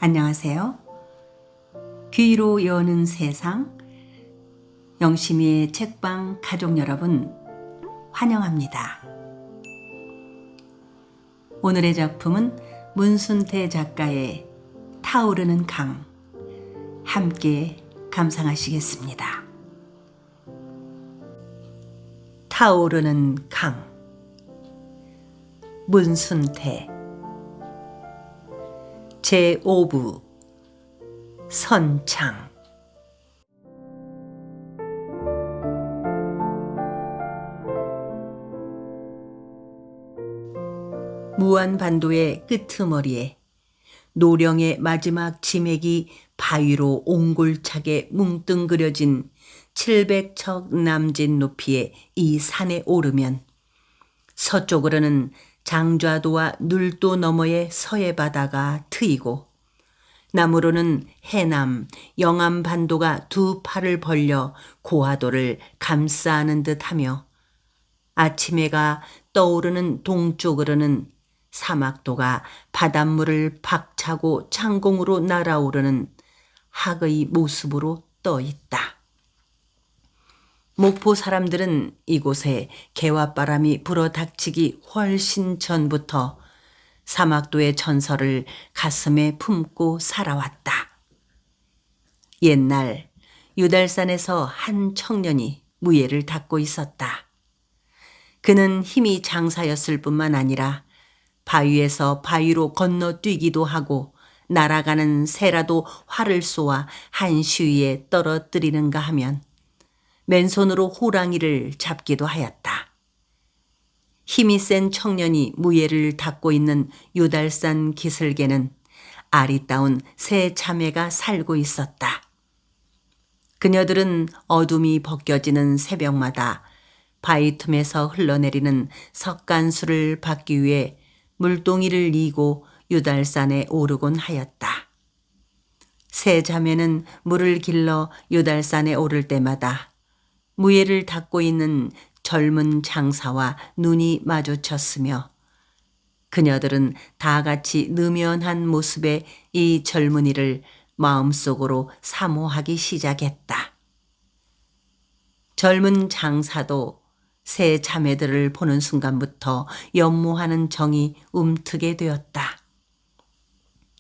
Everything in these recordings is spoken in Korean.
안녕하세요. 귀로 여는 세상, 영심이의 책방 가족 여러분, 환영합니다. 오늘의 작품은 문순태 작가의 타오르는 강, 함께 감상하시겠습니다. 타오르는 강, 문순태 제5부 선창. 무한반도의 끄트머리에 노령의 마지막 지맥이 바위로 옹골차게 뭉뚱그려진 700척 남짓 높이의 이 산에 오르면 서쪽으로는 장좌도와 눌도 너머의 서해 바다가 트이고 남으로는 해남, 영암반도가 두 팔을 벌려 고화도를 감싸는 듯하며 아침해가 떠오르는 동쪽으로는 사막도가 바닷물을 박차고 창공으로 날아오르는 학의 모습으로 떠 있다. 목포 사람들은 이곳에 개와바람이 불어닥치기 훨씬 전부터 사막도의 전설을 가슴에 품고 살아왔다. 옛날 유달산에서 한 청년이 무예를 닦고 있었다. 그는 힘이 장사였을 뿐만 아니라 바위에서 바위로 건너뛰기도 하고 날아가는 새라도 활을 쏘아 한 시위에 떨어뜨리는가 하면 맨손으로 호랑이를 잡기도 하였다. 힘이 센 청년이 무예를 닦고 있는 유달산 기슭에는 아리따운 세 자매가 살고 있었다. 그녀들은 어둠이 벗겨지는 새벽마다 바위 틈에서 흘러내리는 석간수를 받기 위해 물동이를 이고 유달산에 오르곤 하였다. 세 자매는 물을 길러 유달산에 오를 때마다 무예를 닦고 있는 젊은 장사와 눈이 마주쳤으며 그녀들은 다 같이 느면한 모습의 이 젊은이를 마음속으로 사모하기 시작했다. 젊은 장사도 세 자매들을 보는 순간부터 연모하는 정이 움트게 되었다.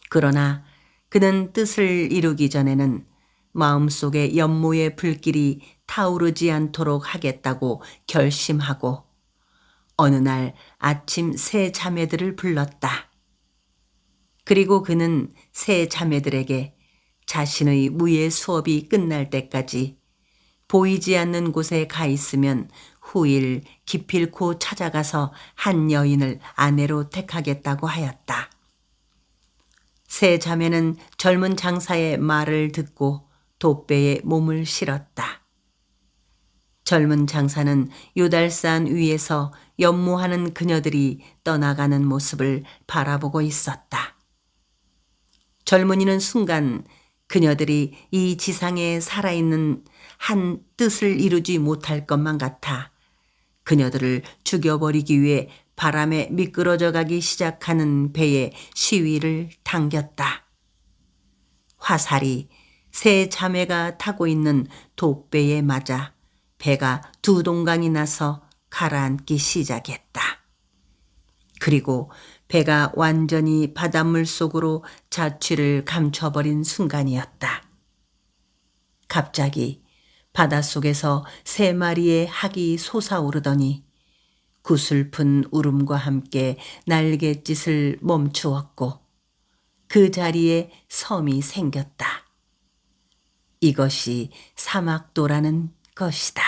그러나 그는 뜻을 이루기 전에는 마음속에 연모의 불길이 타오르지 않도록 하겠다고 결심하고 어느 날 아침 세 자매들을 불렀다. 그리고 그는 세 자매들에게 자신의 무예 수업이 끝날 때까지 보이지 않는 곳에 가 있으면 후일 기필코 찾아가서 한 여인을 아내로 택하겠다고 하였다. 세 자매는 젊은 장사의 말을 듣고 돛배에 몸을 실었다. 젊은 장사는 유달산 위에서 연모하는 그녀들이 떠나가는 모습을 바라보고 있었다. 젊은이는 순간 그녀들이 이 지상에 살아있는 한 뜻을 이루지 못할 것만 같아 그녀들을 죽여버리기 위해 바람에 미끄러져 가기 시작하는 배의 시위를 당겼다. 화살이 세 자매가 타고 있는 돛배에 맞아 배가 두 동강이 나서 가라앉기 시작했다. 그리고 배가 완전히 바닷물 속으로 자취를 감춰버린 순간이었다. 갑자기 바닷속에서 세 마리의 학이 솟아오르더니 구슬픈 울음과 함께 날갯짓을 멈추었고 그 자리에 섬이 생겼다. 이것이 사막도라는 것이다.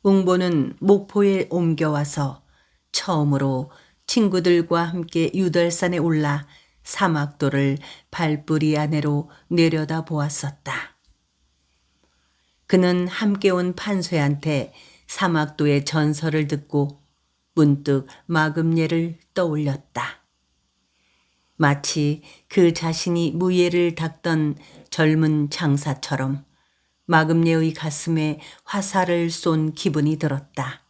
웅보는 목포에 옮겨와서 처음으로 친구들과 함께 유달산에 올라 사막도를 발뿌리 아래로 내려다 보았었다. 그는 함께 온 판소한테 사막도의 전설을 듣고 문득 마금예를 떠올렸다. 마치 그 자신이 무예를 닦던 젊은 장사처럼 마금예의 가슴에 화살을 쏜 기분이 들었다.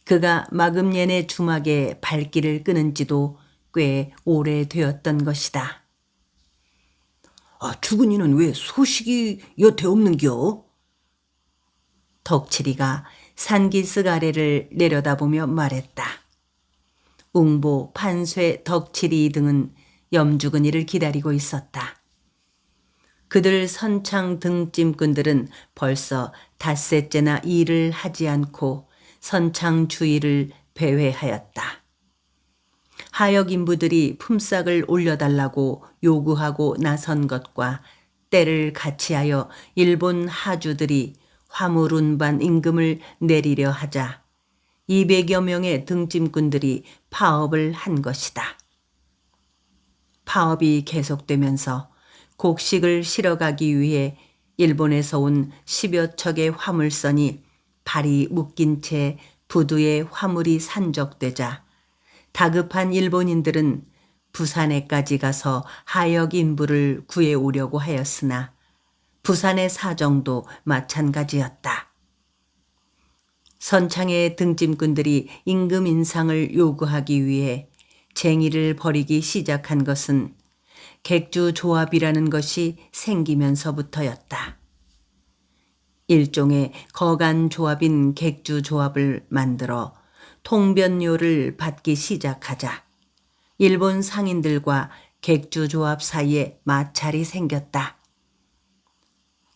그가 마금예네 주막에 발길을 끄는 지도 꽤 오래되었던 것이다. 죽은 이는 왜 소식이 여태 없는겨? 덕칠이가 산기슭 아래를 내려다보며 말했다. 웅보, 판쇠, 덕칠이 등은 염주근이를 기다리고 있었다. 그들 선창 등짐꾼들은 벌써 닷새째나 일을 하지 않고 선창 주의를 배회하였다. 하역 인부들이 품삯을 올려달라고 요구하고 나선 것과 때를 같이하여 일본 하주들이 화물 운반 임금을 내리려 하자 200여 명의 등짐꾼들이 파업을 한 것이다. 파업이 계속되면서 곡식을 실어가기 위해 일본에서 온 10여 척의 화물선이 발이 묶인 채 부두에 화물이 산적되자 다급한 일본인들은 부산에까지 가서 하역 인부를 구해오려고 하였으나 부산의 사정도 마찬가지였다. 선창의 등짐꾼들이 임금 인상을 요구하기 위해 쟁의를 벌이기 시작한 것은 객주조합이라는 것이 생기면서부터였다. 일종의 거간조합인 객주조합을 만들어 통변료를 받기 시작하자 일본 상인들과 객주조합 사이에 마찰이 생겼다.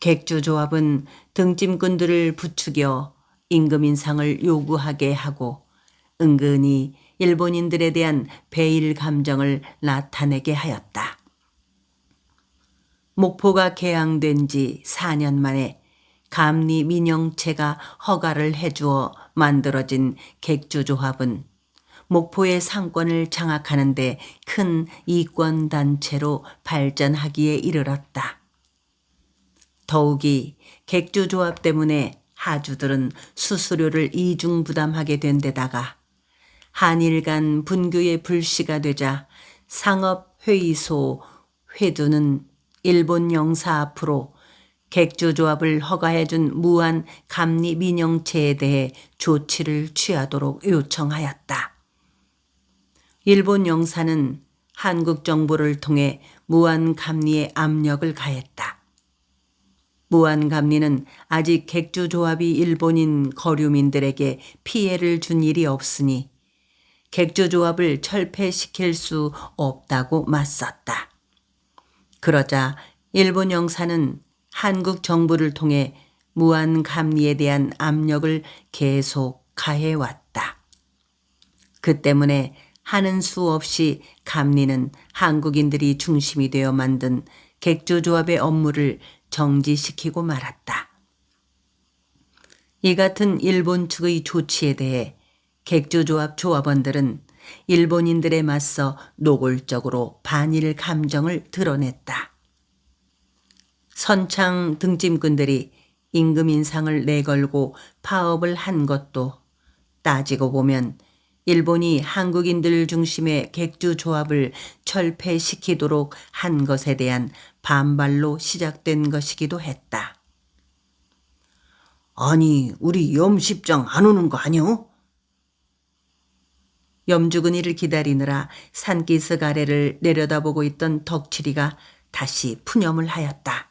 객주조합은 등짐꾼들을 부추겨 임금 인상을 요구하게 하고 은근히 일본인들에 대한 배일 감정을 나타내게 하였다. 목포가 개항된 지 4년 만에 감리 민영체가 허가를 해주어 만들어진 객주조합은 목포의 상권을 장악하는 데 큰 이권단체로 발전하기에 이르렀다. 더욱이 객주조합 때문에 하주들은 수수료를 이중부담하게 된 데다가 한일 간 분교의 불씨가 되자 상업회의소 회두는 일본 영사 앞으로 객주조합을 허가해준 무한 감리 민영체에 대해 조치를 취하도록 요청하였다. 일본 영사는 한국 정부를 통해 무한 감리에 압력을 가했다. 무한 감리는 아직 객주조합이 일본인 거류민들에게 피해를 준 일이 없으니 객주조합을 철폐시킬 수 없다고 맞섰다. 그러자 일본 영사는 한국 정부를 통해 무한 감리에 대한 압력을 계속 가해왔다. 그 때문에 하는 수 없이 감리는 한국인들이 중심이 되어 만든 객주조합의 업무를 정지시키고 말았다. 이 같은 일본 측의 조치에 대해 객주조합 조합원들은 일본인들에 맞서 노골적으로 반일 감정을 드러냈다. 선창 등짐꾼들이 임금 인상을 내걸고 파업을 한 것도 따지고 보면 일본이 한국인들 중심의 객주조합을 철폐시키도록 한 것에 대한 반발로 시작된 것이기도 했다. 아니, 우리 염십장 안 오는 거 아니오? 염주근이를 기다리느라 산기슭 아래를 내려다보고 있던 덕칠이가 다시 푸념을 하였다.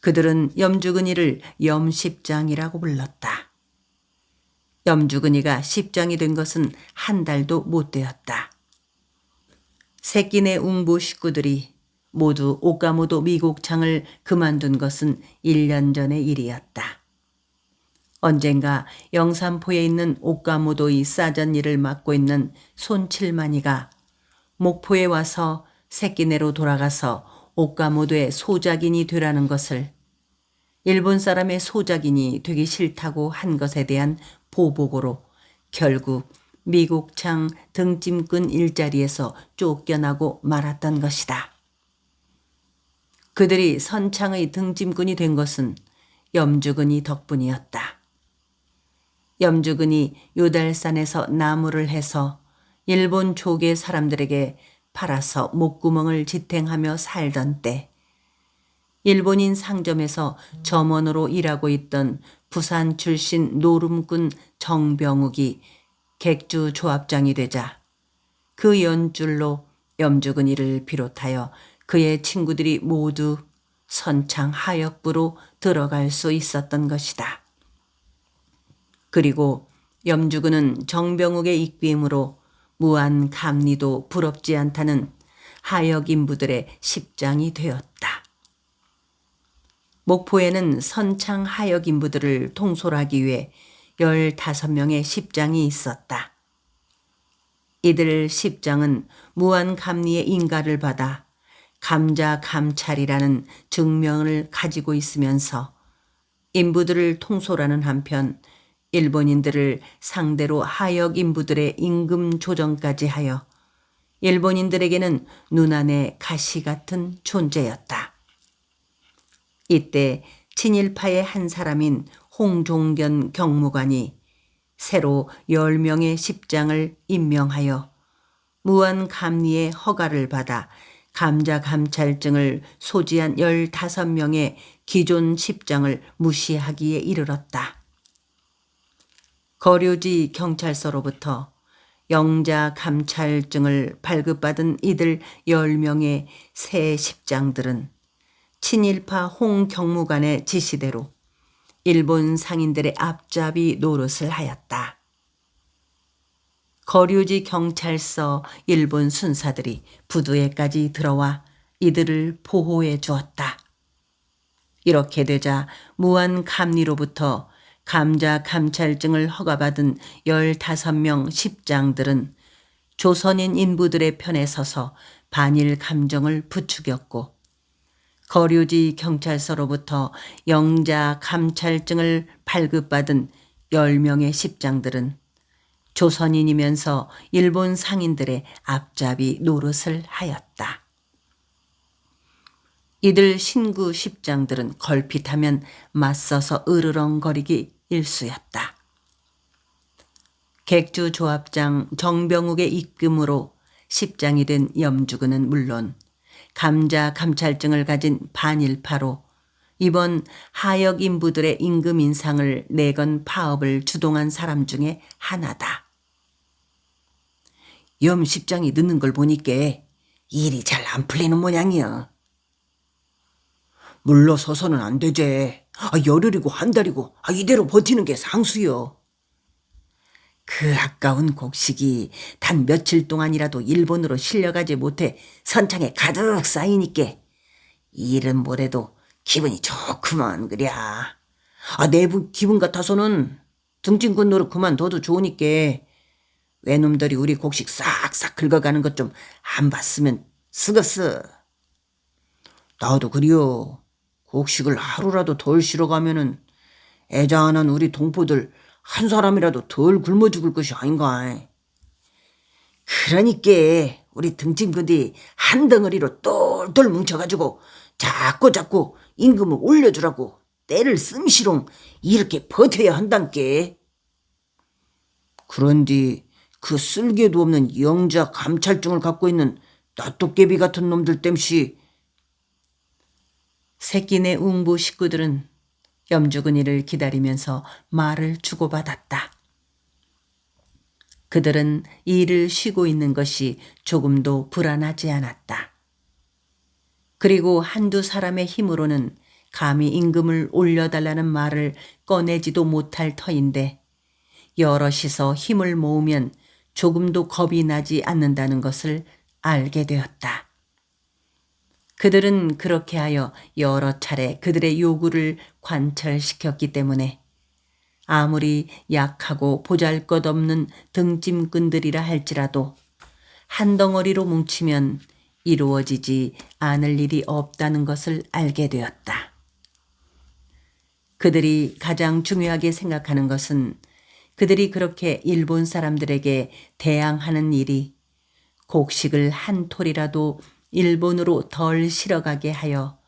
그들은 염주근이를 염십장이라고 불렀다. 염주근이가 십장이 된 것은 한 달도 못 되었다. 새끼네 웅보 식구들이 모두 오카모도 미곡창을 그만둔 것은 1년 전의 일이었다. 언젠가 영산포에 있는 오카모도의 싸전 일을 맡고 있는 손칠만이가 목포에 와서 새끼네로 돌아가서 오카모도의 소작인이 되라는 것을 일본 사람의 소작인이 되기 싫다고 한 것에 대한 보복으로 결국 미국창 등짐꾼 일자리에서 쫓겨나고 말았던 것이다. 그들이 선창의 등짐꾼이 된 것은 염주근이 덕분이었다. 염주근이 요달산에서 나무를 해서 일본 조개 사람들에게 팔아서 목구멍을 지탱하며 살던 때 일본인 상점에서 점원으로 일하고 있던 부산 출신 노름꾼 정병욱이 객주 조합장이 되자 그 그 연줄로 염주근이를 비롯하여 그의 친구들이 모두 선창 하역부로 들어갈 수 있었던 것이다. 그리고 염주근은 정병욱의 입김으로 무한 감리도 부럽지 않다는 하역 인부들의 십장이 되었다. 목포에는 선창 하역 인부들을 통솔하기 위해 15명의 십장이 있었다. 이들 십장은 무한 감리의 인가를 받아 감자 감찰이라는 증명을 가지고 있으면서 인부들을 통솔하는 한편 일본인들을 상대로 하역 인부들의 임금 조정까지 하여 일본인들에게는 눈안의 가시 같은 존재였다. 이때 친일파의 한 사람인 홍종견 경무관이 새로 10명의 십장을 임명하여 무한 감리의 허가를 받아 감자 감찰증을 소지한 15명의 기존 십장을 무시하기에 이르렀다. 거류지 경찰서로부터 영자 감찰증을 발급받은 이들 10명의 새 십장들은 친일파 홍 경무관의 지시대로 일본 상인들의 앞잡이 노릇을 하였다. 거류지 경찰서 일본 순사들이 부두에까지 들어와 이들을 보호해 주었다. 이렇게 되자 무한 감리로부터 감자 감찰증을 허가받은 15명 십장들은 조선인 인부들의 편에 서서 반일 감정을 부추겼고 거류지 경찰서로부터 영자 감찰증을 발급받은 10명의 십장들은 조선인이면서 일본 상인들의 앞잡이 노릇을 하였다. 이들 신구 십장들은 걸핏하면 맞서서 으르렁거리기 일쑤였다. 객주 조합장 정병욱의 입김으로 십장이 된 염주근은 물론 감자 감찰증을 가진 반일파로 이번 하역 인부들의 임금 인상을 내건 파업을 주동한 사람 중에 하나다. 염 십장이 늦는 걸 보니까 일이 잘 안 풀리는 모양이야. 물러서서는 안 되지. 열흘이고 한 달이고 이대로 버티는 게 상수요. 그 아까운 곡식이 단 며칠 동안이라도 일본으로 실려가지 못해 선창에 가득 쌓이니까 일은 뭐래도 기분이 좋구먼 그랴. 내 기분 같아서는 등짐꾼 노릇 그만둬도 좋으니까 외놈들이 우리 곡식 싹싹 긁어가는 것 좀 안 봤으면 쓰겄어. 나도 그리요. 곡식을 하루라도 덜 실어가면은 애잔한 우리 동포들 한 사람이라도 덜 굶어 죽을 것이 아닌가. 그러니까 우리 등짐꾼들이 한 덩어리로 똘똘 뭉쳐가지고 자꾸 임금을 올려주라고 때를 씀시롱 이렇게 버텨야 한단께. 그런데 그 쓸개도 없는 영자 감찰증을 갖고 있는 나토깨비 같은 놈들 땜시 새끼네 웅부 식구들은 염주근이를 기다리면서 말을 주고받았다. 그들은 일을 쉬고 있는 것이 조금도 불안하지 않았다. 그리고 한두 사람의 힘으로는 감히 임금을 올려달라는 말을 꺼내지도 못할 터인데 여럿이서 힘을 모으면 조금도 겁이 나지 않는다는 것을 알게 되었다. 그들은 그렇게 하여 여러 차례 그들의 요구를 관철시켰기 때문에 아무리 약하고 보잘것없는 등짐꾼들이라 할지라도 한 덩어리로 뭉치면 이루어지지 않을 일이 없다는 것을 알게 되었다. 그들이 가장 중요하게 생각하는 것은 그들이 그렇게 일본 사람들에게 대항하는 일이 곡식을 한 톨이라도 일본으로 덜 실어가게 하여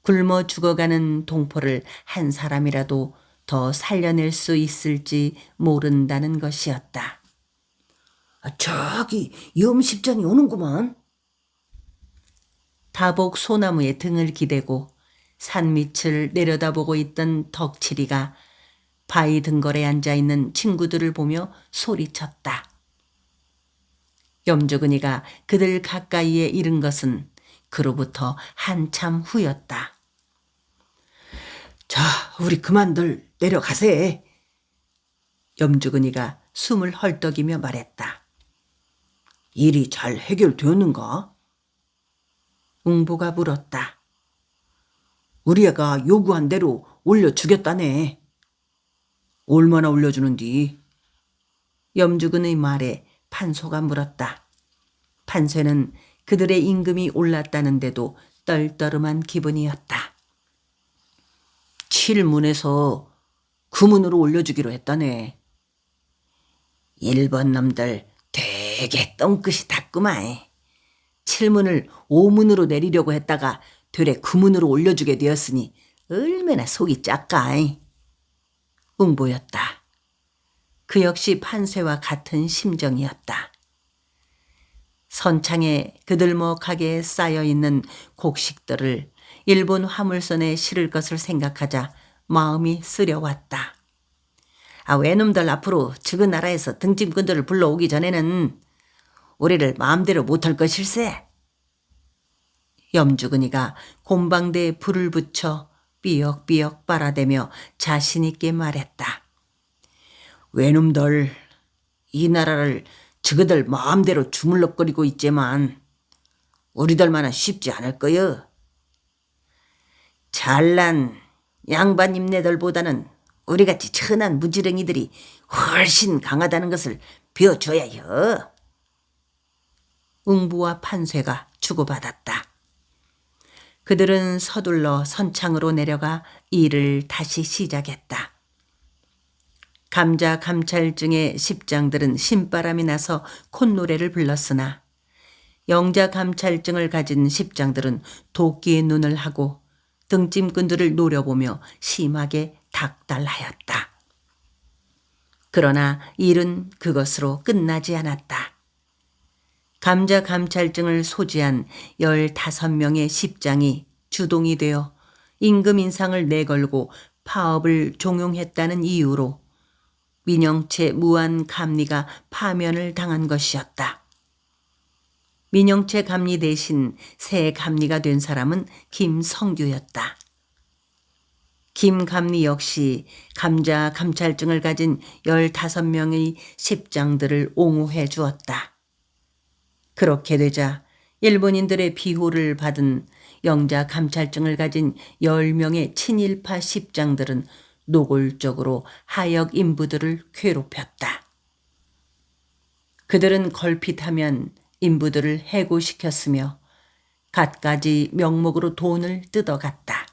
굶어 죽어가는 동포를 한 사람이라도 더 살려낼 수 있을지 모른다는 것이었다. 저기 염 십장이 오는구만. 다복 소나무에 등을 기대고 산밑을 내려다보고 있던 덕칠이가 바위 등걸에 앉아있는 친구들을 보며 소리쳤다. 염주근이가 그들 가까이에 이른 것은 그로부터 한참 후였다. 자, 우리 그만들 내려가세. 염주근이가 숨을 헐떡이며 말했다. 일이 잘 해결되었는가? 웅보가 물었다. 우리 애가 요구한 대로 올려주겠다네. 얼마나 올려주는디? 염주근의 말에 판소가 물었다. 판소는 그들의 임금이 올랐다는데도 떨떠름한 기분이었다. 7문에서 9문으로 올려주기로 했다네. 일본 놈들 되게 똥끝이 닿구만. 7문을 5문으로 내리려고 했다가 되레 9문으로 올려주게 되었으니 얼마나 속이 작까. 웅보였다. 그 역시 판쇠와 같은 심정이었다. 선창에 그들목하게 쌓여있는 곡식들을 일본 화물선에 실을 것을 생각하자 마음이 쓰려왔다. 외놈들 앞으로 지그 나라에서 등짐꾼들을 불러오기 전에는 우리를 마음대로 못할 것일세. 염주근이가 곰방대에 불을 붙여 삐역삐역 빨아대며 자신있게 말했다. 외놈들 이 나라를 지그들 마음대로 주물럭거리고 있지만 우리들만은 쉽지 않을 거여. 잘난 양반 임내들보다는 우리같이 천한 무지렁이들이 훨씬 강하다는 것을 배워줘야 여. 웅부와 판쇠가 주고받았다. 그들은 서둘러 선창으로 내려가 일을 다시 시작했다. 감자 감찰증의 십장들은 신바람이 나서 콧노래를 불렀으나 영자 감찰증을 가진 십장들은 도끼의 눈을 하고 등짐꾼들을 노려보며 심하게 닥달하였다. 그러나 일은 그것으로 끝나지 않았다. 감자 감찰증을 소지한 15명의 십장이 주동이 되어 임금 인상을 내걸고 파업을 종용했다는 이유로 민영채 무한 감리가 파면을 당한 것이었다. 민영채 감리 대신 새 감리가 된 사람은 김성규였다. 김 감리 역시 감자 감찰증을 가진 15명의 십장들을 옹호해 주었다. 그렇게 되자 일본인들의 비호를 받은 영자 감찰증을 가진 10명의 친일파 십장들은 노골적으로 하역 인부들을 괴롭혔다. 그들은 걸핏하면 인부들을 해고시켰으며 갖가지 명목으로 돈을 뜯어갔다.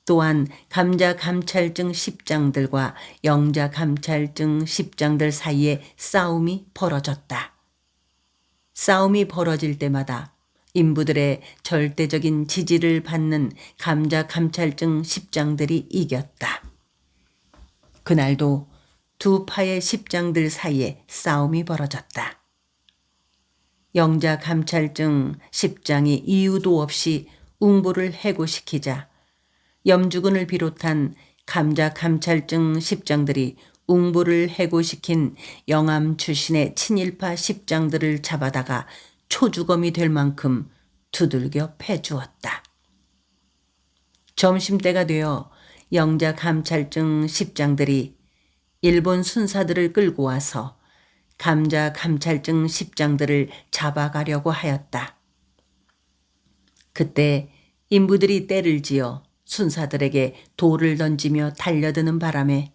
또한 감자 감찰증 십장들과 영자 감찰증 십장들 사이에 싸움이 벌어졌다. 싸움이 벌어질 때마다 인부들의 절대적인 지지를 받는 감자 감찰증 십장들이 이겼다. 그날도 두 파의 십장들 사이에 싸움이 벌어졌다. 영자 감찰증 십장이 이유도 없이 웅보를 해고시키자 염주근을 비롯한 감자 감찰증 십장들이 웅보를 해고시킨 영암 출신의 친일파 십장들을 잡아다가 초주검이 될 만큼 두들겨 패주었다. 점심때가 되어 영자 감찰증 십장들이 일본 순사들을 끌고 와서 감자 감찰증 십장들을 잡아가려고 하였다. 그때 인부들이 떼를 지어 순사들에게 돌을 던지며 달려드는 바람에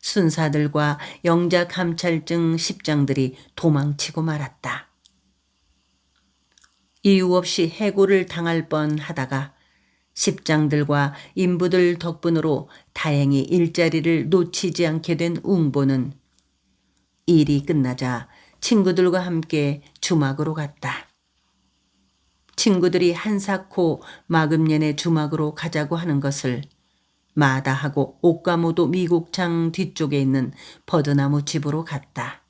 순사들과 영자 감찰증 십장들이 도망치고 말았다. 이유 없이 해고를 당할 뻔하다가 십장들과 인부들 덕분으로 다행히 일자리를 놓치지 않게 된 웅보는 일이 끝나자 친구들과 함께 주막으로 갔다. 친구들이 한사코 마금년의 주막으로 가자고 하는 것을 마다하고 옥가모도 미곡창 뒤쪽에 있는 버드나무 집으로 갔다.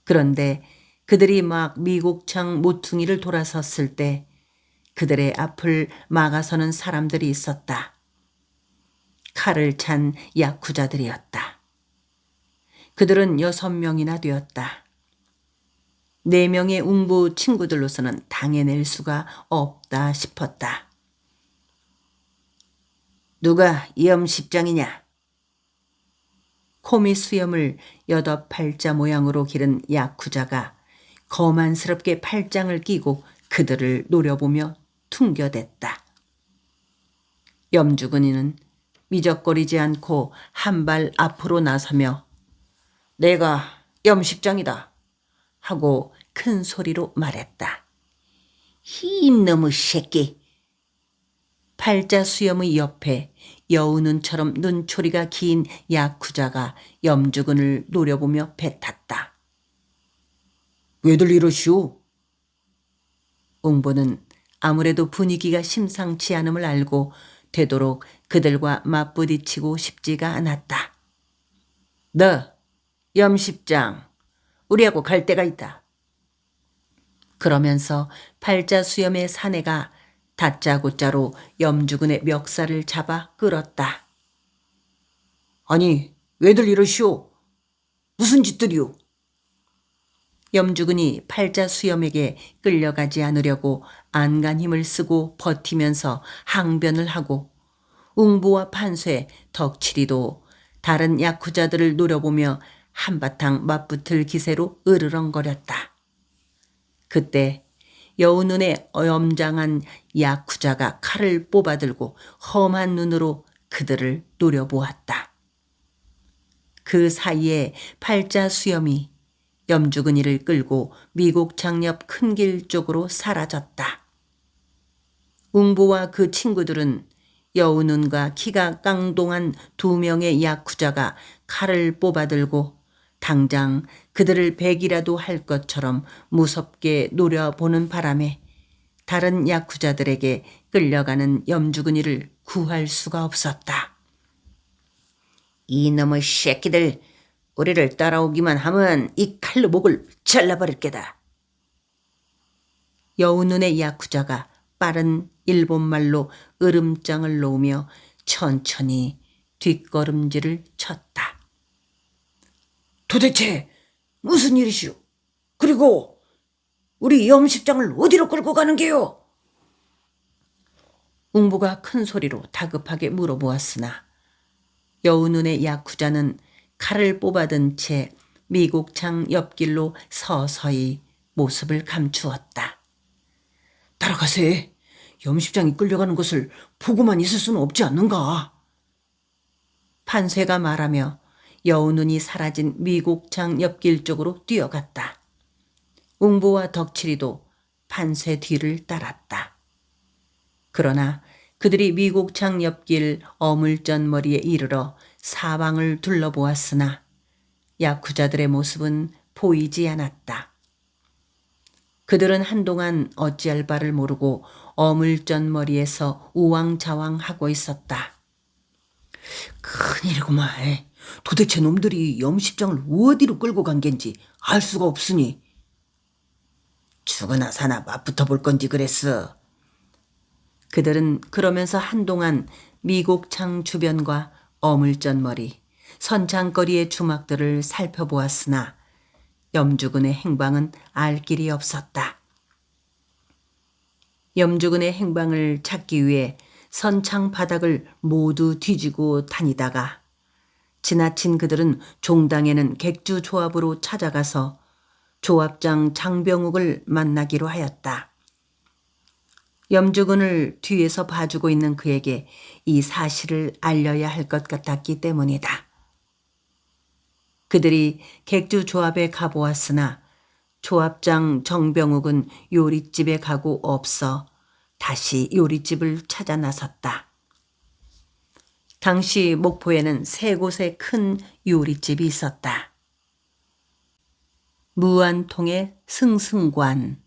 그런데 그들이 막 미곡창 모퉁이를 돌아섰을 때 그들의 앞을 막아서는 사람들이 있었다. 칼을 찬 야쿠자들이었다. 그들은 6명이나 되었다. 4명의 웅부 친구들로서는 당해낼 수가 없다 싶었다. 누가 염십장이냐? 코미 수염을 8팔자 모양으로 기른 야쿠자가 거만스럽게 팔짱을 끼고 그들을 노려보며 퉁겨댔다. 염주근이는 미적거리지 않고 한 발 앞으로 나서며 내가 염십장이다 하고 큰 소리로 말했다. 이놈의 새끼. 팔자 수염의 옆에 여우눈처럼 눈초리가 긴 야쿠자가 염주근을 노려보며 뱉었다. 왜들 이러시오? 웅보는 아무래도 분위기가 심상치 않음을 알고 되도록 그들과 맞부딪히고 싶지가 않았다. 너 염십장, 우리하고 갈 데가 있다. 그러면서 팔자 수염의 사내가 다짜고짜로 염주근의 멱살을 잡아 끌었다. 아니, 왜들 이러시오? 무슨 짓들이오? 염주근이 팔자 수염에게 끌려가지 않으려고 안간 힘을 쓰고 버티면서 항변을 하고 웅부와 판쇠, 덕칠이도 다른 야쿠자들을 노려보며 한바탕 맞붙을 기세로 으르렁거렸다. 그때 여우눈의 염장한 야쿠자가 칼을 뽑아들고 험한 눈으로 그들을 노려보았다. 그 사이에 팔자 수염이 염주근이를 끌고 미곡창 옆 큰 길 쪽으로 사라졌다. 웅보와 그 친구들은 여우눈과 키가 깡동한 2명의 야쿠자가 칼을 뽑아들고 당장 그들을 베기라도 할 것처럼 무섭게 노려보는 바람에 다른 야쿠자들에게 끌려가는 염주근이를 구할 수가 없었다. 이놈의 새끼들, 우리를 따라오기만 하면 이 칼로 목을 잘라버릴 게다. 여우눈의 야쿠자가 빠른 일본말로 으름장을 놓으며 천천히 뒷걸음질을 쳤다. 도대체 무슨 일이시오? 그리고 우리 염십장을 어디로 끌고 가는 게요? 웅보가 큰 소리로 다급하게 물어보았으나 여우눈의 야쿠자는 칼을 뽑아든 채 미곡창 옆길로 서서히 모습을 감추었다. 따라가세. 염십장이 끌려가는 것을 보고만 있을 수는 없지 않는가? 판쇠가 말하며 여우눈이 사라진 미곡창 옆길 쪽으로 뛰어갔다. 웅보와 덕칠이도 판쇠 뒤를 따랐다. 그러나 그들이 미곡창 옆길 어물전머리에 이르러 사방을 둘러보았으나 야쿠자들의 모습은 보이지 않았다. 그들은 한동안 어찌할 바를 모르고 어물전머리에서 우왕좌왕하고 있었다. 큰일이구만. 도대체 놈들이 염십장을 어디로 끌고 간 겐지 알 수가 없으니. 죽으나 사나 맞붙어 볼 건지 그랬어. 그들은 그러면서 한동안 미곡창 주변과 어물전머리, 선창거리의 주막들을 살펴보았으나 염주근의 행방은 알 길이 없었다. 염주근의 행방을 찾기 위해 선창 바닥을 모두 뒤지고 다니다가 지나친 그들은 종당에는 객주 조합으로 찾아가서 조합장 장병욱을 만나기로 하였다. 염주근을 뒤에서 봐주고 있는 그에게 이 사실을 알려야 할 것 같았기 때문이다. 그들이 객주 조합에 가보았으나 조합장 정병욱은 요릿집에 가고 없어 다시 요릿집을 찾아 나섰다. 당시 목포에는 3곳의 큰 요릿집이 있었다. 무안통의 승승관,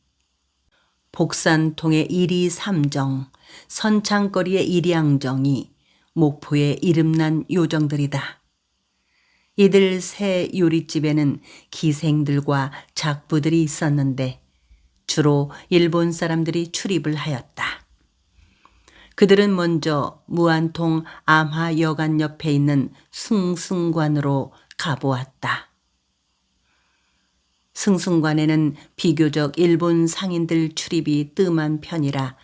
복산통의 일이삼정, 선창거리의 일양정이 목포의 이름난 요정들이다. 이들 3 요릿집에는 기생들과 작부들이 있었는데 주로 일본 사람들이 출입을 하였다. 그들은 먼저 무안통 암하여관 옆에 있는 승승관으로 가보았다. 승승관에는 비교적 일본 상인들 출입이 뜸한 편이라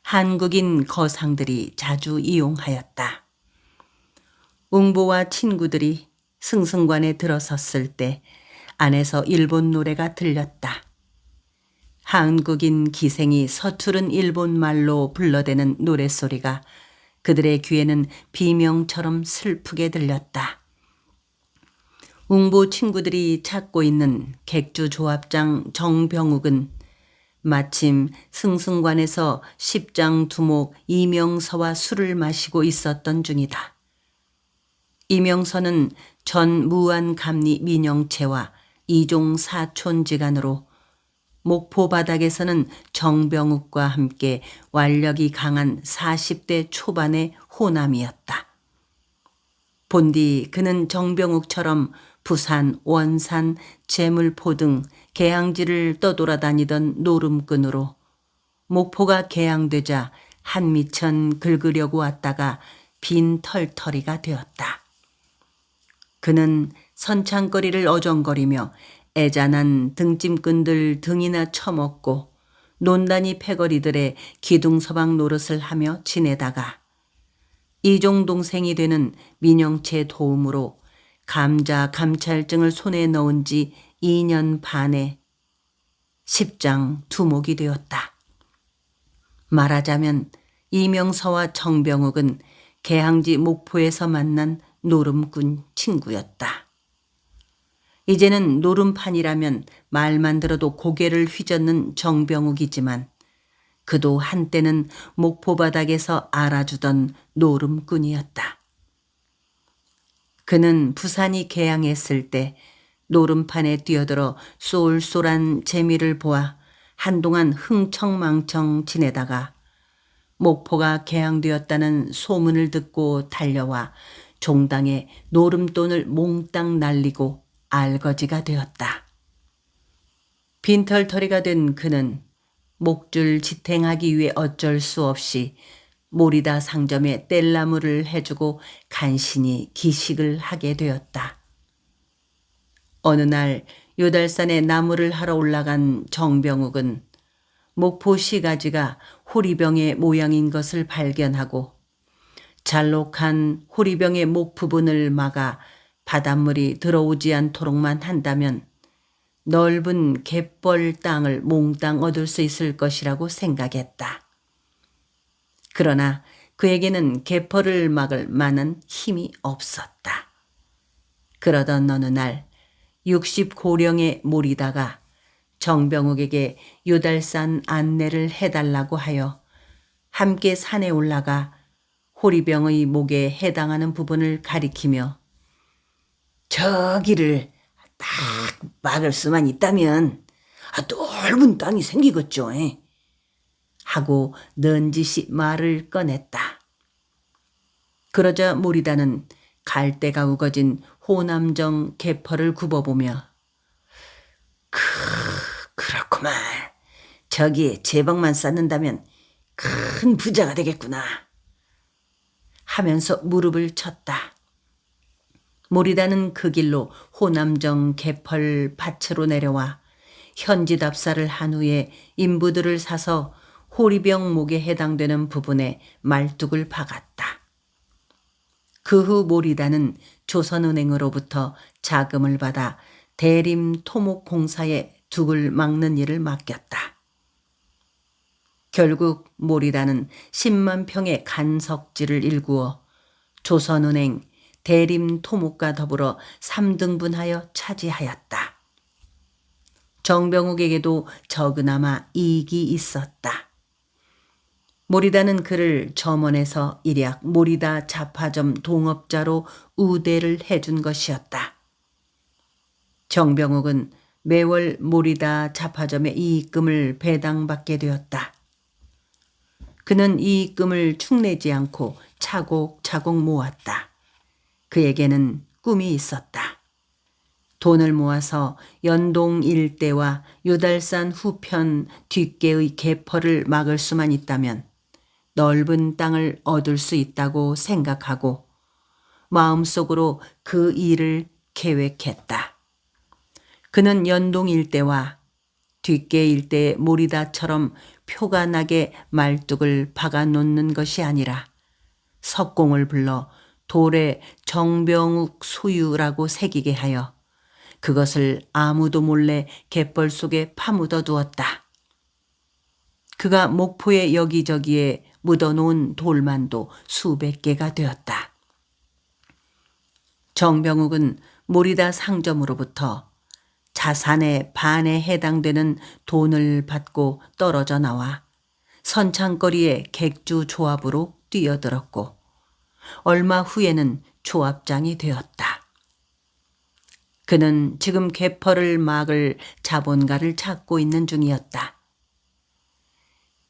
한국인 거상들이 자주 이용하였다. 웅보와 친구들이 승승관에 들어섰을 때 안에서 일본 노래가 들렸다. 한국인 기생이 서투른 일본 말로 불러대는 노랫소리가 그들의 귀에는 비명처럼 슬프게 들렸다. 웅보 친구들이 찾고 있는 객주 조합장 정병욱은 마침 승승관에서 십장 두목 이명서와 술을 마시고 있었던 중이다. 이명서는 전 무안감리 민영채와 이종 사촌지간으로 목포 바닥에서는 정병욱과 함께 완력이 강한 40대 초반의 호남이었다. 본디 그는 정병욱처럼 부산, 원산, 제물포 등 개항지를 떠돌아다니던 노름꾼으로 목포가 개항되자 한미천 긁으려고 왔다가 빈 털터리가 되었다. 그는 선창거리를 어정거리며 애잔한 등짐꾼들 등이나 처먹고 논단이 패거리들의 기둥서방 노릇을 하며 지내다가 이종 동생이 되는 민영채 도움으로 감자 감찰증을 손에 넣은 지 2년 반에 십장 두목이 되었다. 말하자면 이명서와 정병욱은 개항지 목포에서 만난 노름꾼 친구였다. 이제는 노름판이라면 말만 들어도 고개를 휘젓는 정병욱이지만 그도 한때는 목포 바닥에서 알아주던 노름꾼이었다. 그는 부산이 개항했을 때 노름판에 뛰어들어 쏠쏠한 재미를 보아 한동안 흥청망청 지내다가 목포가 개항되었다는 소문을 듣고 달려와 종당에 노름돈을 몽땅 날리고 알거지가 되었다. 빈털터리가 된 그는 목줄 지탱하기 위해 어쩔 수 없이 모리다 상점에 뗄나무를 해주고 간신히 기식을 하게 되었다. 어느 날 요달산에 나무를 하러 올라간 정병욱은 목포 시가지가 호리병의 모양인 것을 발견하고 잘록한 호리병의 목 부분을 막아 바닷물이 들어오지 않도록만 한다면 넓은 갯벌 땅을 몽땅 얻을 수 있을 것이라고 생각했다. 그러나 그에게는 갯벌을 막을 만한 힘이 없었다. 그러던 어느 날 60고령의 모리다가 정병욱에게 요달산 안내를 해달라고 하여 함께 산에 올라가 호리병의 목에 해당하는 부분을 가리키며 저기를 딱 막을 수만 있다면 넓은 땅이 생기겠죠. 하고 넌지시 말을 꺼냈다. 그러자 모리다는 갈대가 우거진 호남정 개펄을 굽어보며 그렇구만. 저기에 제방만 쌓는다면 큰 부자가 되겠구나 하면서 무릎을 쳤다. 모리다는 그 길로 호남정 개펄 밭으로 내려와 현지답사를 한 후에 인부들을 사서 호리병 목에 해당되는 부분에 말뚝을 박았다. 그 후 모리다는 조선은행으로부터 자금을 받아 대림 토목공사에 둑을 막는 일을 맡겼다. 결국 모리다는 10만 평의 간석지를 일구어 조선은행, 대림 토목과 더불어 3등분하여 차지하였다. 정병욱에게도 적으나마 이익이 있었다. 모리다는 그를 점원에서 일약 모리다 잡화점 동업자로 우대를 해준 것이었다. 정병욱은 매월 모리다 잡화점의 이익금을 배당받게 되었다. 그는 이익금을 축내지 않고 차곡차곡 모았다. 그에게는 꿈이 있었다. 돈을 모아서 연동 일대와 요달산 후편 뒷계의 개펄을 막을 수만 있다면 넓은 땅을 얻을 수 있다고 생각하고 마음속으로 그 일을 계획했다. 그는 연동 일대와 뒷계 일대의 모리다처럼 표가 나게 말뚝을 박아 놓는 것이 아니라 석공을 불러 돌에 정병욱 소유라고 새기게 하여 그것을 아무도 몰래 갯벌 속에 파묻어 두었다. 그가 목포의 여기저기에 묻어놓은 돌만도 수백 개가 되었다. 정병욱은 모리다 상점으로부터 자산의 반에 해당되는 돈을 받고 떨어져 나와 선창거리의 객주 조합으로 뛰어들었고 얼마 후에는 조합장이 되었다. 그는 지금 개펄을 막을 자본가를 찾고 있는 중이었다.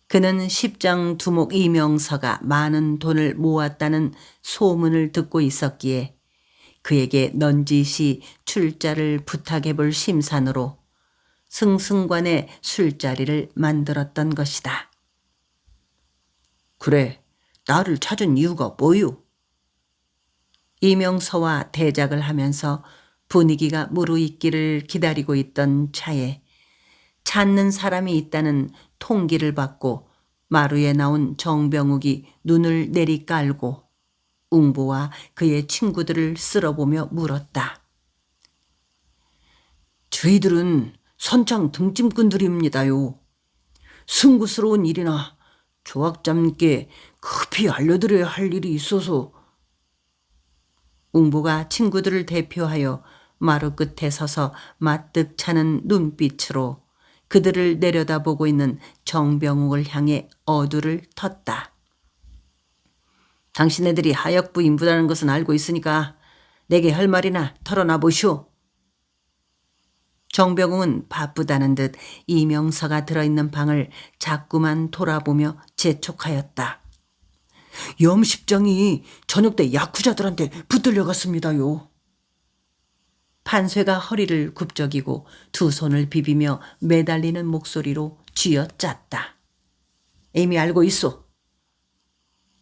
그는 십장 두목 이명서가 많은 돈을 모았다는 소문을 듣고 있었기에 그에게 넌지시 출자를 부탁해 볼 심산으로 승승관의 술자리를 만들었던 것이다. 그래, 나를 찾은 이유가 뭐유? 이명서와 대작을 하면서 분위기가 무르익기를 기다리고 있던 차에 찾는 사람이 있다는 통기를 받고 마루에 나온 정병욱이 눈을 내리깔고 웅보와 그의 친구들을 쓸어보며 물었다. 저희들은 선창 등짐꾼들입니다요. 승구스러운 일이나 조학장님께 급히 알려드려야 할 일이 있어서. 웅보가 친구들을 대표하여 마루 끝에 서서 마뜩 차는 눈빛으로 그들을 내려다보고 있는 정병욱을 향해 어두를 텄다. 당신네들이 하역부 인부라는 것은 알고 있으니까 내게 할 말이나 털어놔 보시오. 정병욱은 바쁘다는 듯 이명서가 들어있는 방을 자꾸만 돌아보며 재촉하였다. 염십장이 저녁 때 야쿠자들한테 붙들려 갔습니다요. 판쇠가 허리를 굽적이고 두 손을 비비며 매달리는 목소리로 쥐어짰다. 이미 알고 있소.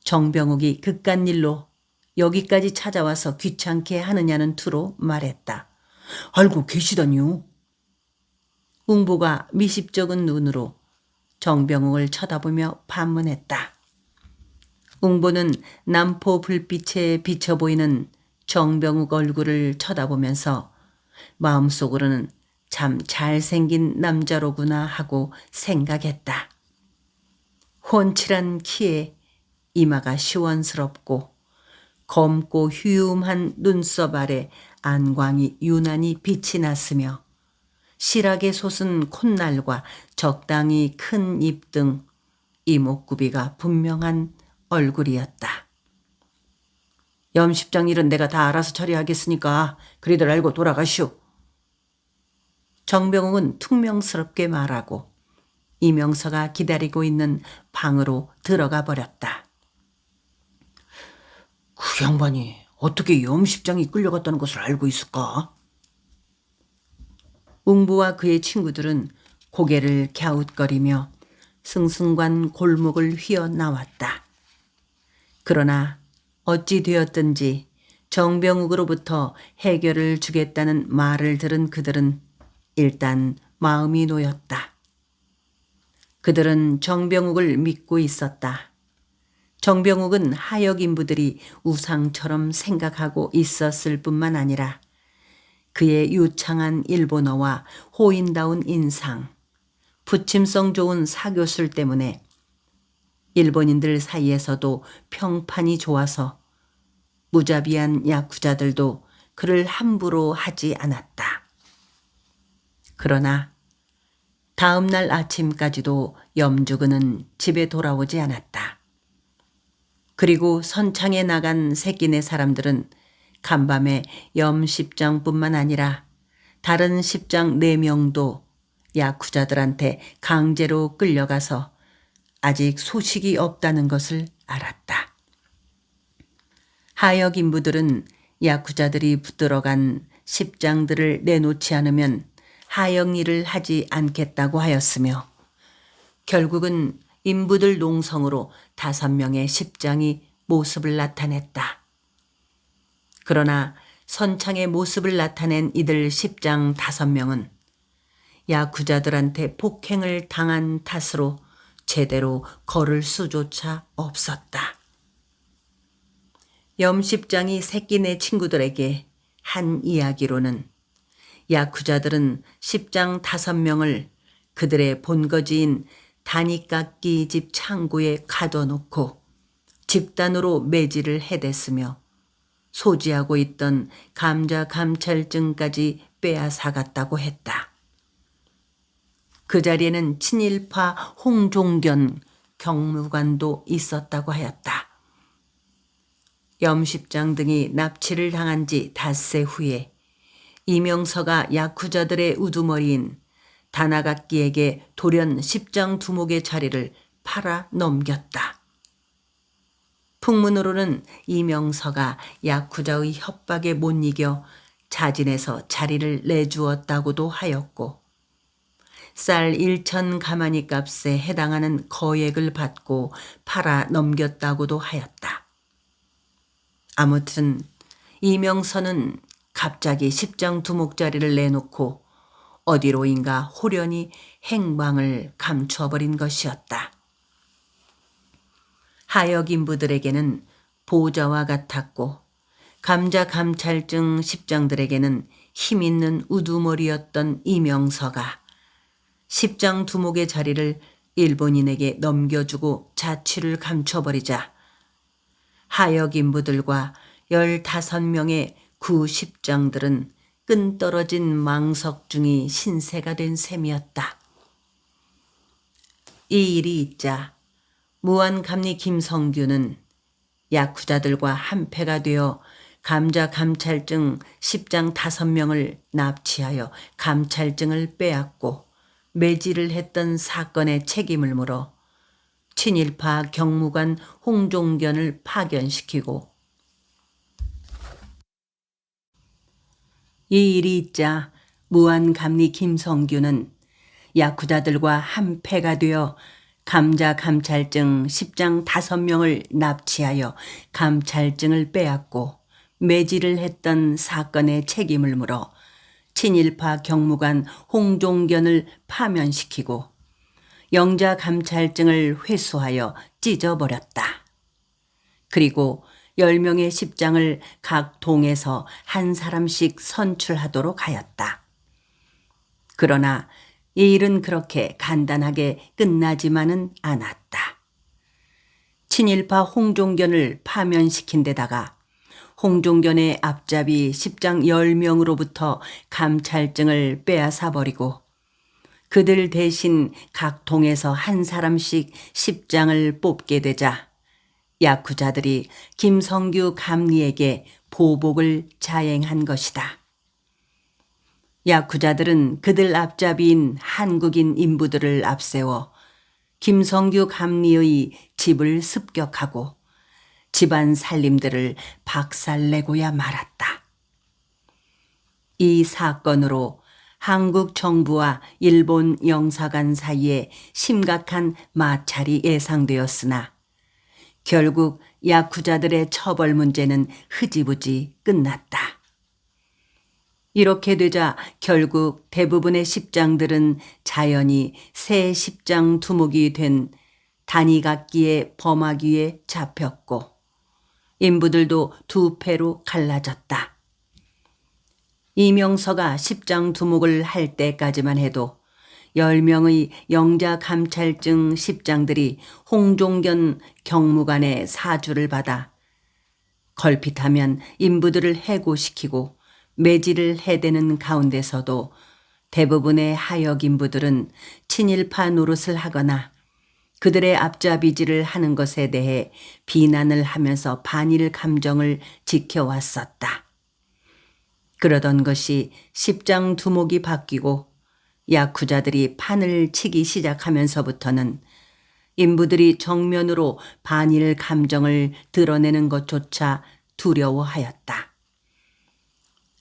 정병욱이 그깟 일로 여기까지 찾아와서 귀찮게 하느냐는 투로 말했다. 알고 계시다니요. 웅보가 미십쩍은 눈으로 정병욱을 쳐다보며 반문했다. 웅보는 남포 불빛에 비쳐 보이는 정병욱 얼굴을 쳐다보면서 마음속으로는 참 잘생긴 남자로구나 하고 생각했다. 훤칠한 키에 이마가 시원스럽고 검고 휴음한 눈썹 아래 안광이 유난히 빛이 났으며 실하게 솟은 콧날과 적당히 큰 입 등 이목구비가 분명한 얼굴이었다. 염십장 일은 내가 다 알아서 처리하겠으니까 그리들 알고 돌아가시오. 정병욱은 퉁명스럽게 말하고 이명서가 기다리고 있는 방으로 들어가 버렸다. 그 양반이 어떻게 염십장이 끌려갔다는 것을 알고 있을까? 웅부와 그의 친구들은 고개를 갸웃거리며 승승관 골목을 휘어 나왔다. 그러나 어찌 되었든지 정병욱으로부터 해결을 주겠다는 말을 들은 그들은 일단 마음이 놓였다. 그들은 정병욱을 믿고 있었다. 정병욱은 하역 인부들이 우상처럼 생각하고 있었을 뿐만 아니라 그의 유창한 일본어와 호인다운 인상, 부침성 좋은 사교술 때문에 일본인들 사이에서도 평판이 좋아서 무자비한 야쿠자들도 그를 함부로 하지 않았다. 그러나 다음 날 아침까지도 염주근은 집에 돌아오지 않았다. 그리고 선창에 나간 새끼네 사람들은 간밤에 염십장뿐만 아니라 다른 십장 4명도 야쿠자들한테 강제로 끌려가서 아직 소식이 없다는 것을 알았다. 하역 인부들은 야쿠자들이 붙들어간 십장들을 내놓지 않으면 하역 일을 하지 않겠다고 하였으며 결국은 인부들 농성으로 5명의 십장이 모습을 나타냈다. 그러나 선창의 모습을 나타낸 이들 십장 5명은 야쿠자들한테 폭행을 당한 탓으로 제대로 걸을 수조차 없었다. 염십장이 새끼네 친구들에게 한 이야기로는 야쿠자들은 십장 5명을 그들의 본거지인 다니깎기 집 창고에 가둬놓고 집단으로 매질을 해댔으며 소지하고 있던 감자 감찰증까지 빼앗아갔다고 했다. 그 자리에는 친일파 홍종견 경무관도 있었다고 하였다. 염십장 등이 납치를 당한 지 닷새 후에 이명서가 야쿠자들의 우두머리인 다나각기에게 돌연 십장 두목의 자리를 팔아 넘겼다. 풍문으로는 이명서가 야쿠자의 협박에 못 이겨 자진해서 자리를 내주었다고도 하였고 쌀 1천 가마니 값에 해당하는 거액을 받고 팔아 넘겼다고도 하였다. 아무튼 이명서는 갑자기 십장 두목자리를 내놓고 어디로인가 호련히 행방을 감춰버린 것이었다. 하역 인부들에게는 보좌와 같았고 감자 감찰증 십장들에게는 힘있는 우두머리였던 이명서가 십장 두목의 자리를 일본인에게 넘겨주고 자취를 감춰버리자 하역 인부들과 15명의 구십장들은 끈떨어진 망석중이 신세가 된 셈이었다. 이 일이 있자 무안감리 김성규는 야쿠자들과 한패가 되어 감자 감찰증 십장 5명을 납치하여 감찰증을 빼앗고 매질을 했던 사건의 책임을 물어 친일파 경무관 홍종견을 파견시키고 이 일이 있자 무안감리 김성규는 야쿠자들과 한패가 되어 감자 감찰증 십장 5명을 납치하여 감찰증을 빼앗고 매질을 했던 사건의 책임을 물어 친일파 경무관 홍종견을 파면시키고 영자 감찰증을 회수하여 찢어버렸다. 그리고 10명의 십장을 각 동에서 한 사람씩 선출하도록 하였다. 그러나 이 일은 그렇게 간단하게 끝나지만은 않았다. 친일파 홍종견을 파면시킨 데다가 홍종견의 앞잡이 십장 10명으로부터 감찰증을 빼앗아 버리고 그들 대신 각 동에서 한 사람씩 십장을 뽑게 되자 야쿠자들이 김성규 감리에게 보복을 자행한 것이다. 야쿠자들은 그들 앞잡이인 한국인 인부들을 앞세워 김성규 감리의 집을 습격하고 집안 살림들을 박살내고야 말았다. 이 사건으로 한국 정부와 일본 영사관 사이에 심각한 마찰이 예상되었으나 결국 야쿠자들의 처벌 문제는 흐지부지 끝났다. 이렇게 되자 결국 대부분의 십장들은 자연히 새 십장 두목이 된 다니각기의 범하기에 잡혔고 인부들도 두 패로 갈라졌다. 이명서가 십장 두목을 할 때까지만 해도 10명의 영자 감찰증 십장들이 홍종견 경무관의 사주를 받아 걸핏하면 인부들을 해고시키고 매질을 해대는 가운데서도 대부분의 하역 인부들은 친일파 노릇을 하거나 그들의 앞잡이질을 하는 것에 대해 비난을 하면서 반일 감정을 지켜왔었다. 그러던 것이 십장 두목이 바뀌고 야쿠자들이 판을 치기 시작하면서부터는 인부들이 정면으로 반일 감정을 드러내는 것조차 두려워하였다.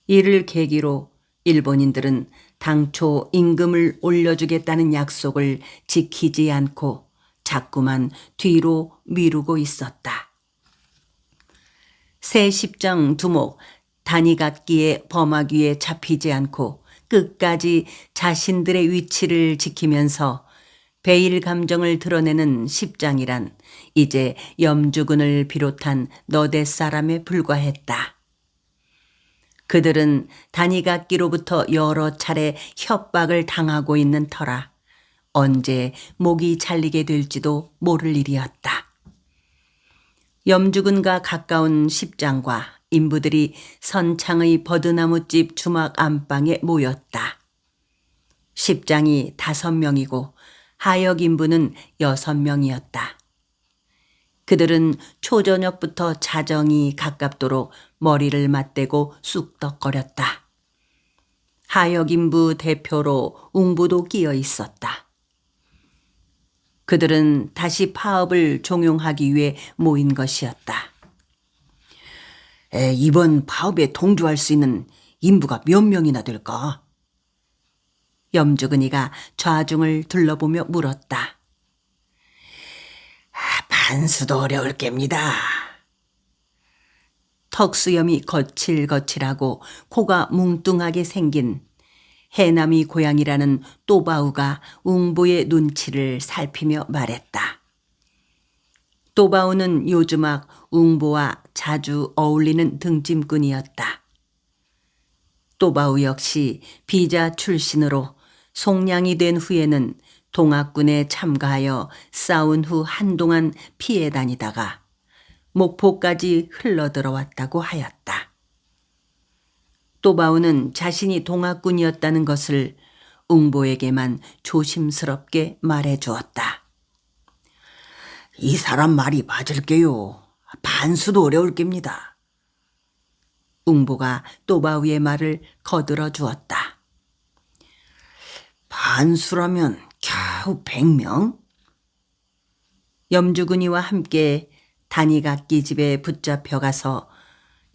이를 계기로 일본인들은 당초 임금을 올려주겠다는 약속을 지키지 않고 자꾸만 뒤로 미루고 있었다. 새 십장 두목 단이각기의 범하귀에 잡히지 않고 끝까지 자신들의 위치를 지키면서 배일 감정을 드러내는 십장이란 이제 염주군을 비롯한 너댓 사람에 불과했다. 그들은 단이각기로부터 여러 차례 협박을 당하고 있는 터라 언제 목이 잘리게 될지도 모를 일이었다. 염주군과 가까운 십장과 인부들이 선창의 버드나무집 주막 안방에 모였다. 십장이 5명이고 하역 인부는 6명이었다. 그들은 초저녁부터 자정이 가깝도록 머리를 맞대고 쑥덕거렸다. 하역 인부 대표로 웅부도 끼어 있었다. 그들은 다시 파업을 종용하기 위해 모인 것이었다. 이번 파업에 동조할 수 있는 인부가 몇 명이나 될까? 염주근이가 좌중을 둘러보며 물었다. 반수도 어려울 깹니다. 턱수염이 거칠거칠하고 코가 뭉뚱하게 생긴 해남이 고양이라는 또바우가 웅보의 눈치를 살피며 말했다. 또바우는 요즘막 웅보와 자주 어울리는 등짐꾼이었다. 또바우 역시 비자 출신으로 송량이 된 후에는 동학군에 참가하여 싸운 후 한동안 피해 다니다가 목포까지 흘러들어왔다고 하였다. 또바우는 자신이 동학군이었다는 것을 웅보에게만 조심스럽게 말해주었다. 이 사람 말이 맞을게요. 반수도 어려울 깹니다. 웅보가 또바우의 말을 거들어 주었다. 반수라면 겨우 100명? 염주군이와 함께 단이각기 집에 붙잡혀가서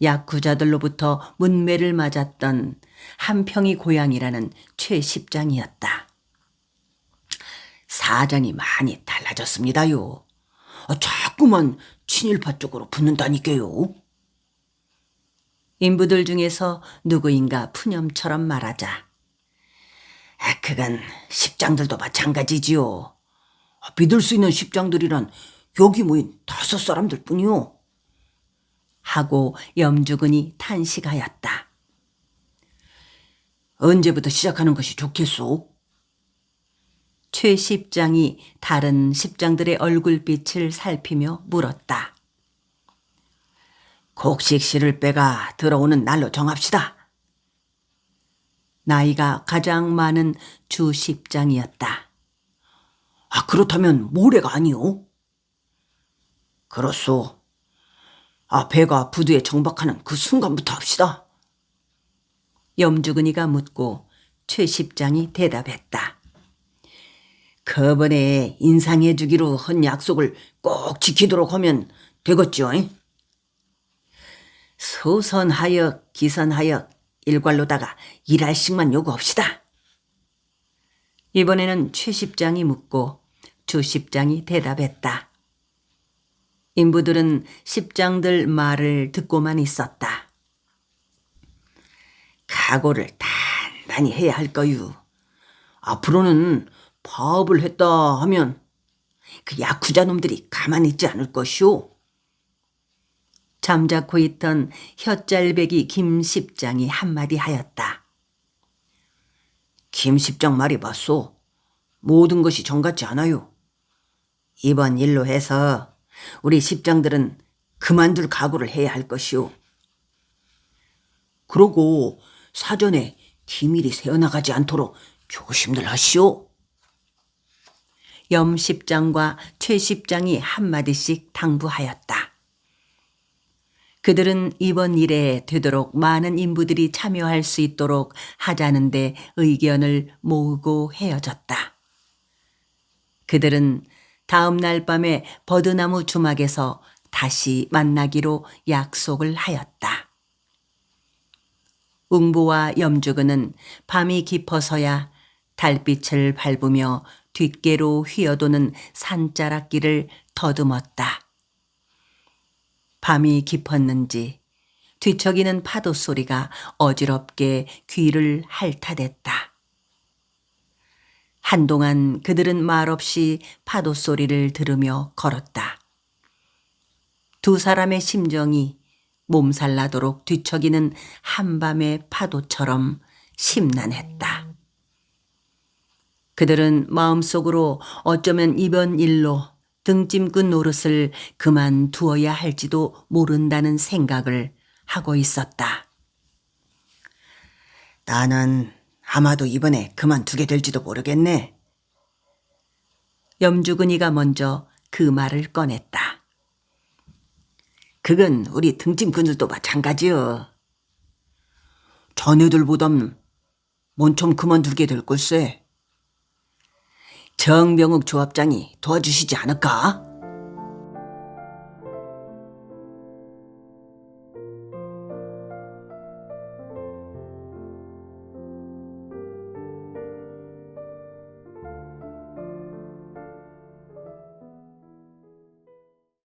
야쿠자들로부터 문매를 맞았던 한평이 고향이라는 최십장이었다. 사장이 많이 달라졌습니다요. 자꾸만 친일파 쪽으로 붙는다니까요. 인부들 중에서 누구인가 푸념처럼 말하자. 그건 십장들도 마찬가지지요. 믿을 수 있는 십장들이란 여기 모인 5사람들 뿐이요. 하고 염주군이 탄식하였다. 언제부터 시작하는 것이 좋겠소? 최십장이 다른 십장들의 얼굴빛을 살피며 물었다. 곡식씨를 빼가 들어오는 날로 정합시다. 나이가 가장 많은 주십장이었다. 그렇다면 모레가 아니오? 그렇소. 배가 부두에 정박하는 그 순간부터 합시다. 염주근이가 묻고 최십장이 대답했다. 그번에 인상해주기로 한 약속을 꼭 지키도록 하면 되겠죠? 소선하역, 기선하역, 일괄로다가 일할씩만 요구합시다. 이번에는 최십장이 묻고 주십장이 대답했다. 인부들은 십장들 말을 듣고만 있었다. 각오를 단단히 해야 할 거유. 앞으로는 파업을 했다 하면 그 야쿠자 놈들이 가만히 있지 않을 것이오. 잠자코 있던 혓잘배기 김십장이 한마디 하였다. 김십장 말이 맞소. 모든 것이 정같지 않아요. 이번 일로 해서 우리 십장들은 그만둘 각오를 해야 할 것이오. 그러고 사전에 기밀이 새어나가지 않도록 조심들 하시오. 염십장과 최십장이 한마디씩 당부하였다. 그들은 이번 일에 되도록 많은 인부들이 참여할 수 있도록 하자는데 의견을 모으고 헤어졌다. 그들은 다음 날 밤에 버드나무 주막에서 다시 만나기로 약속을 하였다. 웅보와 염주근은 밤이 깊어서야 달빛을 밟으며 뒷계로 휘어도는 산자락길을 더듬었다. 밤이 깊었는지 뒤척이는 파도 소리가 어지럽게 귀를 핥아댔다. 한동안 그들은 말없이 파도 소리를 들으며 걸었다. 두 사람의 심정이 몸살나도록 뒤척이는 한밤의 파도처럼 심란했다. 그들은 마음속으로 어쩌면 이번 일로 등짐꾼 노릇을 그만두어야 할지도 모른다는 생각을 하고 있었다. 나는 아마도 이번에 그만두게 될지도 모르겠네. 염주근이가 먼저 그 말을 꺼냈다. 그건 우리 등짐꾼들도 마찬가지여. 자네들보단 먼좀 그만두게 될 걸세. 정병욱 조합장이 도와주시지 않을까?